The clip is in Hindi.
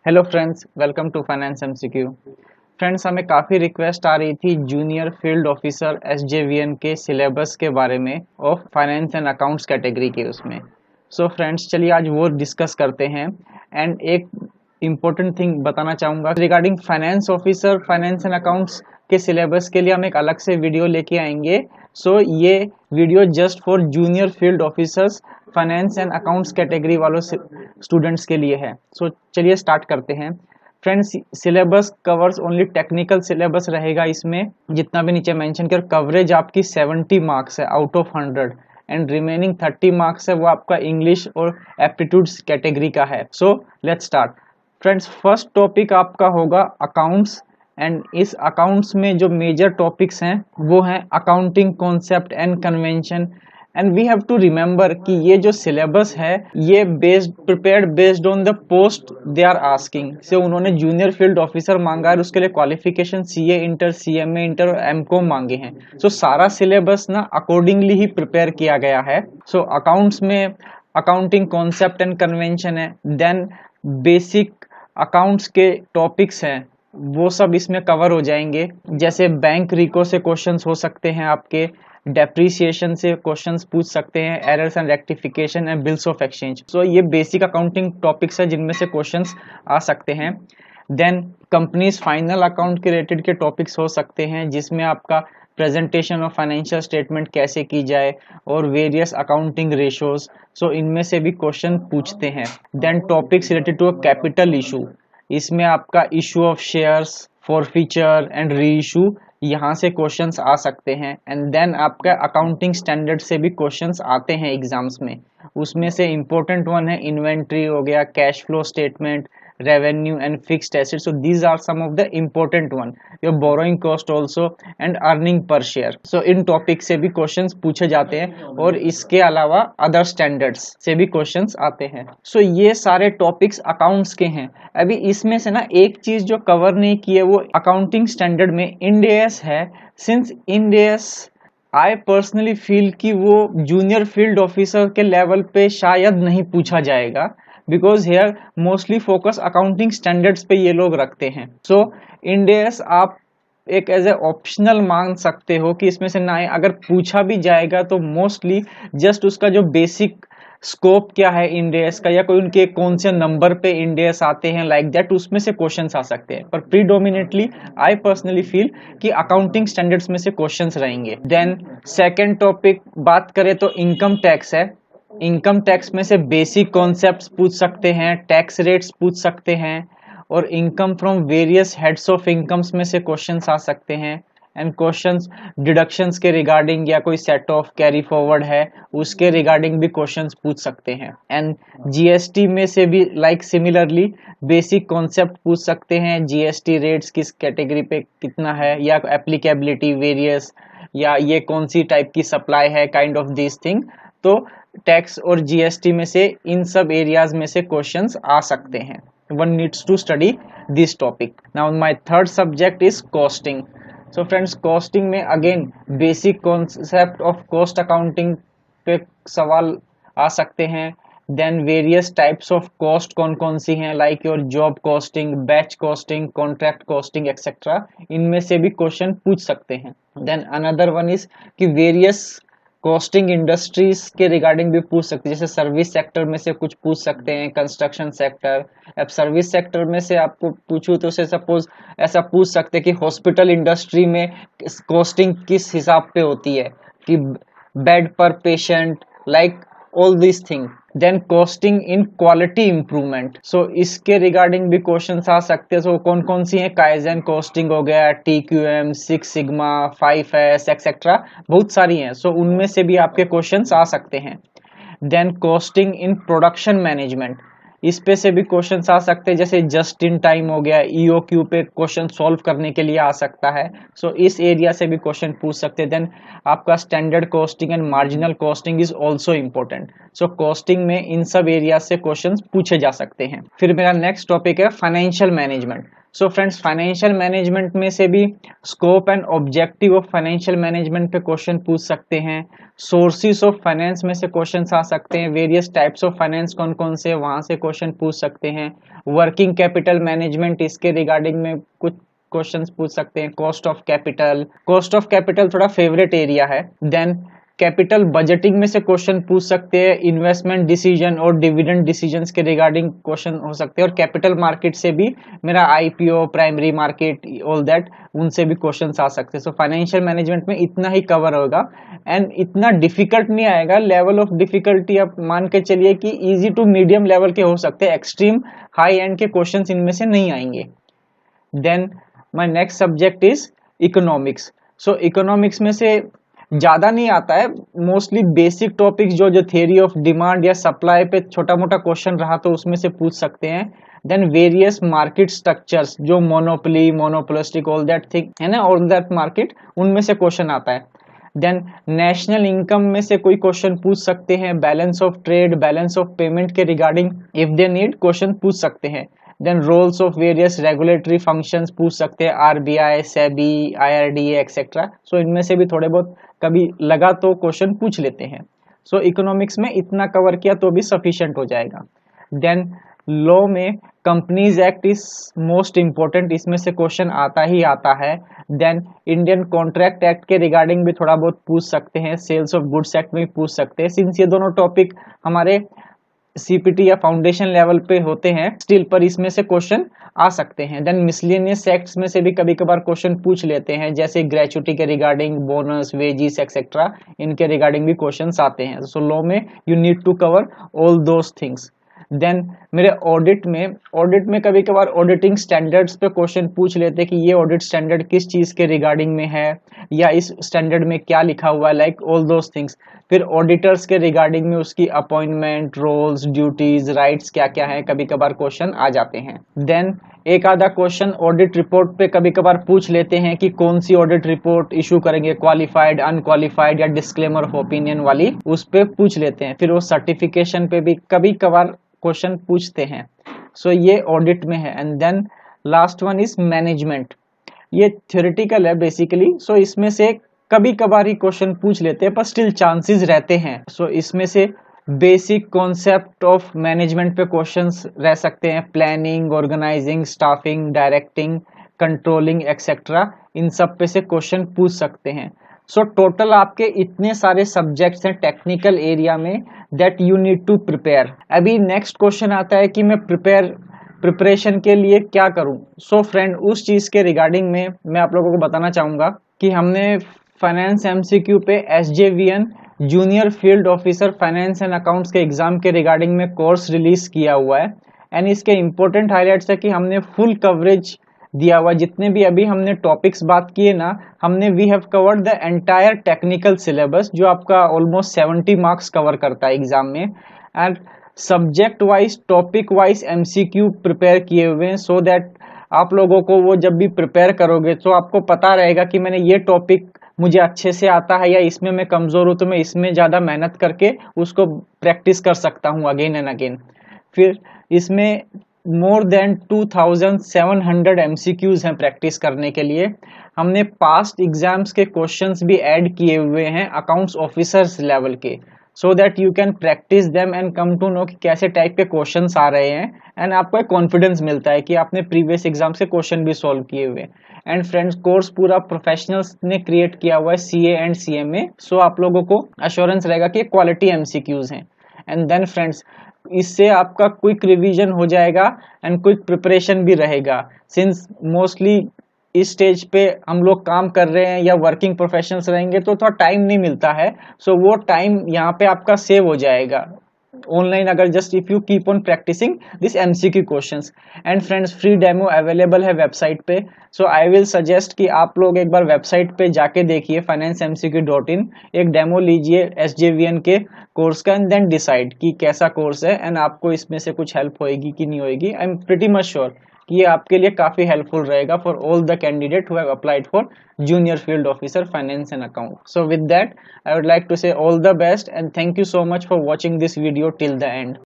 Hello friends, welcome to finance MCQ. Friends, हमें काफ़ी रिक्वेस्ट आ रही थी जूनियर फील्ड ऑफिसर एसजेवीएन के सिलेबस के बारे में of finance and accounts category के उसमें। सो फ्रेंड्स, चलिए आज वो डिस्कस करते हैं। एंड एक इम्पोर्टेंट थिंग बताना चाहूँगा regarding finance officer finance and accounts के सिलेबस के लिए हम एक अलग से वीडियो लेके आएंगे। सो ये video just for junior field officers finance and accounts category वालों स्टूडेंट्स के लिए है। सो चलिए स्टार्ट करते हैं। Friends, syllabus covers only technical syllabus रहेगा इसमें, जितना भी नीचे मेंशन कर। कवरेज आपकी 70 मार्क्स है out of 100 and remaining 30 marks है वो आपका इंग्लिश और एप्टीट्यूड्स कैटेगरी का है। So let's start. Friends, first topic आपका होगा अकाउंट्स एंड इस अकाउंट्स में जो मेजर टॉपिक्स हैं वो हैं accounting concept and convention. And we have to remember कि ये जो सिलेबस है ये prepared based on the post they are asking. से उन्होंने जूनियर फील्ड ऑफिसर मांगा है और उसके लिए qualification CA inter, CMA inter और एमकॉम मांगे हैं। सो सारा सिलेबस ना अकॉर्डिंगली ही प्रिपेयर किया गया है। सो अकाउंट्स में अकाउंटिंग कॉन्सेप्ट एंड कन्वेंशन है, देन बेसिक अकाउंट्स के टॉपिक्स हैं वो सब इसमें कवर हो जाएंगे। जैसे बैंक रिको से क्वेश्चंस हो सकते हैं, आपके डेप्रीसिएशन से क्वेश्चंस पूछ सकते हैं, errors and rectification and bills of exchange. So ये बेसिक अकाउंटिंग टॉपिक्स है जिनमें से क्वेश्चंस आ सकते हैं। देन कंपनीज फाइनल अकाउंट के रिलेटेड के टॉपिक्स हो सकते हैं जिसमें आपका प्रेजेंटेशन ऑफ फाइनेंशियल स्टेटमेंट कैसे की जाए और वेरियस अकाउंटिंग रेशोज। सो इनमें से भी क्वेश्चन पूछते हैं। Then topics related to a capital issue, इसमें आपका issue of shares, forfeiture and reissue, यहाँ से क्वेश्चंस आ सकते हैं। एंड देन आपका अकाउंटिंग स्टैंडर्ड से भी क्वेश्चंस आते हैं एग्जाम्स में। उसमें से इम्पोर्टेंट वन है इन्वेंट्री हो गया, cash flow statement, revenue and fixed asset. So these are some of the important one, your borrowing cost also and earning per share. So इन टॉपिक से भी क्वेश्चंस पूछे जाते हैं और इसके अलावा अदर स्टैंडर्ड्स से भी क्वेश्चंस आते हैं। सो ये सारे टॉपिक्स अकाउंट्स के हैं। अभी इसमें से ना एक चीज जो कवर नहीं की है वो अकाउंटिंग स्टैंडर्ड में इंड एस है। Since Ind AS I personally feel कि वो जूनियर फील्ड ऑफिसर के लेवल पे शायद नहीं पूछा जाएगा, because here mostly focus accounting standards पे ये लोग रखते हैं। सो इंड एस आप एक एज ए ऑप्शनल मान सकते हो कि इसमें से ना आए। अगर पूछा भी जाएगा तो मोस्टली जस्ट उसका जो बेसिक स्कोप क्या है इंड एस का, या कोई उनके कौन से नंबर पे इंड एस आते हैं लाइक दैट, उसमें से क्वेश्चंस आ सकते हैं। पर प्रीडोमिनेटली आई पर्सनली फील कि अकाउंटिंग स्टैंडर्ड्स में से क्वेश्चंस रहेंगे। देन सेकंड टॉपिक बात करें तो इनकम टैक्स है। इनकम टैक्स में से बेसिक कॉन्सेप्ट्स पूछ सकते हैं, टैक्स रेट्स पूछ सकते हैं और income from various heads of incomes में से क्वेश्चंस आ सकते हैं। एंड क्वेश्चंस डिडक्शंस के रिगार्डिंग या कोई सेट ऑफ कैरी फॉरवर्ड है उसके रिगार्डिंग भी क्वेश्चंस पूछ सकते हैं। एंड जीएसटी में से भी लाइक सिमिलरली बेसिक कॉन्सेप्ट पूछ सकते हैं, जीएसटी रेट्स किस कैटेगरी पे कितना है, या एप्लीकेबिलिटी वेरियस, या ये कौन सी टाइप की सप्लाई है, काइंड ऑफ दिस थिंग। तो टैक्स और जीएसटी में से इन सब एरियाज में से क्वेश्चंस आ सकते हैं। one needs to study this topic. Now my third subject is costing. So friends, costing में again basic concept of cost accounting पे सवाल आ सकते हैं। then various types of cost कौन कौन सी हैं, like your job costing, batch costing, contract costing etc. इनमें से भी क्वेश्चन पूछ सकते हैं। then another one is कि various कॉस्टिंग इंडस्ट्रीज के रिगार्डिंग भी पूछ सकते हैं। जैसे सर्विस सेक्टर में से कुछ पूछ सकते हैं, कंस्ट्रक्शन सेक्टर। अब सर्विस सेक्टर में से आपको पूछूं तो से सपोज ऐसा पूछ सकते हैं कि हॉस्पिटल इंडस्ट्री में कॉस्टिंग किस हिसाब पे होती है, कि बेड पर patient, like all this thing. Then costing in quality improvement, so इसके रिगार्डिंग भी क्वेश्चन आ सकते हैं। सो कौन कौन सी है, काइजन कॉस्टिंग हो गया, TQM, 6 सिग्मा, 5S एक्सेट्रा, बहुत सारी हैं। सो उनमें से भी आपके क्वेश्चंस आ सकते हैं। Then costing in production management, इस पे से भी क्वेश्चंस आ सकते हैं। जैसे जस्ट इन टाइम हो गया, EOQ पे क्वेश्चन सॉल्व करने के लिए आ सकता है। सो इस एरिया से भी क्वेश्चन पूछ सकते हैं। देन आपका standard costing and marginal costing is also important. So costing में इन सब एरिया से क्वेश्चन पूछे जा सकते हैं। फिर मेरा नेक्स्ट टॉपिक है financial management. So friends, financial management में से भी scope and objective of financial management पे क्वेश्चन पूछ सकते हैं। सोर्सेस ऑफ फाइनेंस में से क्वेश्चंस आ सकते हैं। वेरियस टाइप्स ऑफ फाइनेंस कौन कौन से, वहां से क्वेश्चन पूछ सकते हैं। वर्किंग कैपिटल मैनेजमेंट, इसके रिगार्डिंग में कुछ क्वेश्चंस पूछ सकते हैं। कॉस्ट ऑफ कैपिटल थोड़ा फेवरेट एरिया है। देन कैपिटल बजटिंग में से क्वेश्चन पूछ सकते हैं। इन्वेस्टमेंट डिसीजन और डिविडेंड डिसीजंस के रिगार्डिंग क्वेश्चन हो सकते हैं। और कैपिटल मार्केट से भी मेरा IPO, primary market, all that, उनसे भी क्वेश्चंस आ सकते हैं। सो फाइनेंशियल मैनेजमेंट में इतना ही कवर होगा एंड इतना डिफिकल्ट नहीं आएगा। लेवल ऑफ डिफिकल्टी आप मान के चलिए कि इजी टू मीडियम लेवल के हो सकते हैं। एक्सट्रीम हाई एंड के क्वेश्चंस इनमें से नहीं आएंगे। Then my next subject is economics. So economics में से ज्यादा नहीं आता है, मोस्टली बेसिक टॉपिक्स जो थियरी ऑफ डिमांड या सप्लाई पे छोटा मोटा क्वेश्चन रहा तो उसमें से पूछ सकते हैं। देन वेरियस मार्केट स्ट्रक्चर्स, जो monopoly, monopolistic, all that thing है ना, ऑल दैट मार्केट, उनमें से क्वेश्चन आता है। देन नेशनल इनकम में से कोई क्वेश्चन पूछ सकते हैं। Balance of trade, balance of payment के regarding if they need question पूछ सकते हैं। Then roles of various regulatory functions पूछ सकते हैं। RBI, SEBI, IRDA et cetera. So इनमें से भी थोड़े बहुत कभी लगा तो क्वेश्चन पूछ लेते हैं। सो इकोनॉमिक्स में इतना कवर किया तो भी सफिशिएंट हो जाएगा। देन लॉ में companies act is most important, इसमें से क्वेश्चन आता ही आता है। देन इंडियन कॉन्ट्रैक्ट एक्ट के रिगार्डिंग भी थोड़ा बहुत पूछ सकते हैं। सेल्स ऑफ गुड्स एक्ट में भी पूछ सकते हैं। सिंस ये दोनों टॉपिक हमारे सीपीटी या फाउंडेशन लेवल पे होते हैं स्टिल, पर इसमें से क्वेश्चन आ सकते हैं। देन मिसलेनियस एक्ट्स में से भी कभी कभार क्वेश्चन पूछ लेते हैं, जैसे ग्रेचुटी के रिगार्डिंग, बोनस, वेजिस एक्सेट्रा, इनके रिगार्डिंग भी क्वेश्चंस आते हैं। सो लॉ में you need to cover all those things. Then मेरे ऑडिट में कभी कभार ऑडिटिंग स्टैंडर्ड्स पे क्वेश्चन पूछ लेते हैं कि ये ऑडिट स्टैंडर्ड किस चीज के रिगार्डिंग में है या इस स्टैंडर्ड में क्या लिखा हुआ है, लाइक ऑल दोज थिंग्स। फिर ऑडिटर्स के रिगार्डिंग में उसकी अपॉइंटमेंट, रोल्स, ड्यूटीज, राइट्स क्या क्या है, कभी कभार क्वेश्चन आ जाते हैं। देन एक आधा क्वेश्चन ऑडिट रिपोर्ट पे कभी कभार पूछ लेते हैं कि कौन सी ऑडिट रिपोर्ट इशू करेंगे, क्वालिफाइड, अनक्वालिफाइड या डिस्क्लेमर ऑफ ओपिनियन वाली, उस पे पूछ लेते हैं। फिर वो सर्टिफिकेशन पे भी कभी कभार क्वेश्चन पूछते हैं। सो ये ऑडिट में है। And then last one is management. ये थ्योरेटिकल है बेसिकली। सो इसमें से कभी कभार ही क्वेश्चन पूछ लेते हैं, पर स्टिल चांसेस रहते हैं। सो इसमें से बेसिक कॉन्सेप्ट ऑफ मैनेजमेंट पे क्वेश्चंस रह सकते हैं। Planning, organising, staffing, directing, controlling et cetera, इन सब पे से क्वेश्चन पूछ सकते हैं। सो टोटल आपके इतने सारे सब्जेक्ट्स हैं टेक्निकल एरिया में that you need to prepare. अभी नेक्स्ट क्वेश्चन आता है कि मैं प्रिपरेशन के लिए क्या करूं। सो फ्रेंड, उस चीज के रिगार्डिंग में मैं आप लोगों को बताना चाहूंगा कि हमने फाइनेंस एमसीक्यू पे SJVN junior field officer finance and accounts के एग्जाम के रिगार्डिंग में कोर्स रिलीज किया हुआ है। एंड इसके इंपॉर्टेंट हाईलाइट्स है कि हमने फुल कवरेज दिया हुआ। जितने भी अभी हमने टॉपिक्स बात किए ना, हमने we have covered the entire technical syllabus, जो आपका ऑलमोस्ट 70 मार्क्स कवर करता है एग्जाम में। And subject wise, topic wise MCQ prepare किए हुए हैं, सो दैट आप लोगों को वो जब भी प्रिपेयर करोगे तो आपको पता रहेगा कि मैंने ये टॉपिक मुझे अच्छे से आता है या इसमें मैं कमजोर हूं तो मैं इसमें ज्यादा मेहनत करके उसको प्रैक्टिस कर सकता हूं अगेन एंड अगेन। फिर इसमें मोर देन 2700 एमसीक्यूज हैं प्रैक्टिस करने के लिए। हमने पास्ट एग्जाम्स के क्वेश्चंस भी ऐड किए हुए हैं अकाउंट्स ऑफिसर्स लेवल के, so that you can practice them and come to know कि कैसे टाइप के क्वेश्चंस आ रहे हैं। एंड आपको एक कॉन्फिडेंस मिलता है कि आपने प्रीवियस एग्जाम से क्वेश्चन भी सॉल्व किए हुए। एंड फ्रेंड्स, कोर्स पूरा प्रोफेशनल्स ने क्रिएट किया हुआ है सीए एंड सीएमए, सो आप लोगों को अश्योरेंस रहेगा कि क्वालिटी एमसीक्यूज हैं। एंड देन फ्रेंड्स, इससे आपका क्विक रिवीजन हो जाएगा एंड क्विक प्रिपरेशन भी रहेगा। सिंस मोस्टली इस स्टेज पे हम लोग काम कर रहे हैं या वर्किंग प्रोफेशनल्स रहेंगे तो थोड़ा टाइम नहीं मिलता है। सो वो टाइम यहाँ पे आपका सेव हो जाएगा ऑनलाइन, अगर just if you keep on practicing this MCQ questions. And friends, free demo available है वेबसाइट पे। सो आई विल सजेस्ट कि आप लोग एक बार वेबसाइट पे जाके देखिए financemcq.in, एक डेमो लीजिए एसजेवीएन के कोर्स का एंड देन डिसाइड कि कैसा कोर्स है एंड आपको इसमें से कुछ हेल्प होएगी कि नहीं होएगी। I am pretty much sure कि ये आपके लिए काफी हेल्पफुल रहेगा for all the candidate who have applied for junior field officer finance and account. So with that, I would like to say all the best and thank you so much for watching this video till the end.